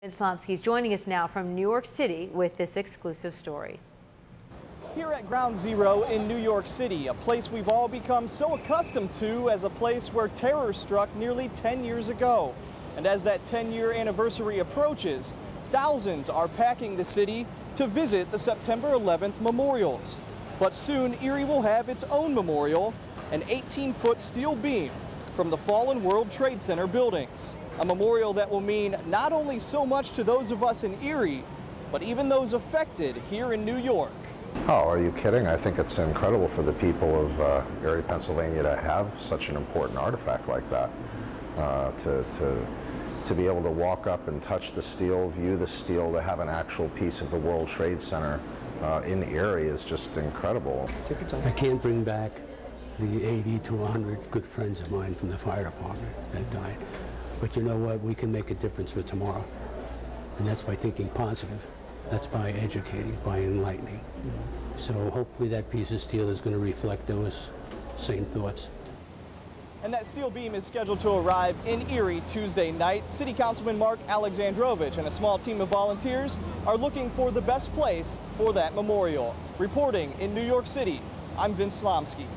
Vince Slomsky is joining us now from New York City with this exclusive story. Here at Ground Zero in New York City, a place we've all become so accustomed to as a place where terror struck nearly 10 years ago. And as that 10-year anniversary approaches, thousands are packing the city to visit the September 11th memorials. But soon, Erie will have its own memorial, an 18-foot steel beam from the fallen World Trade Center buildings. A memorial that will mean not only so much to those of us in Erie, but even those affected here in New York. Oh, are you kidding? I think it's incredible for the people of Erie, Pennsylvania to have such an important artifact like that. To be able to walk up and touch the steel, view the steel, to have an actual piece of the World Trade Center in Erie is just incredible. I can't bring back the 80 to 100 good friends of mine from the fire department that died. But you know what? We can make a difference for tomorrow. And that's by thinking positive. That's by educating, by enlightening. So hopefully that piece of steel is going to reflect those same thoughts. And that steel beam is scheduled to arrive in Erie Tuesday night. City Councilman Mark Alexandrovich and a small team of volunteers are looking for the best place for that memorial. Reporting in New York City, I'm Vince Slomsky.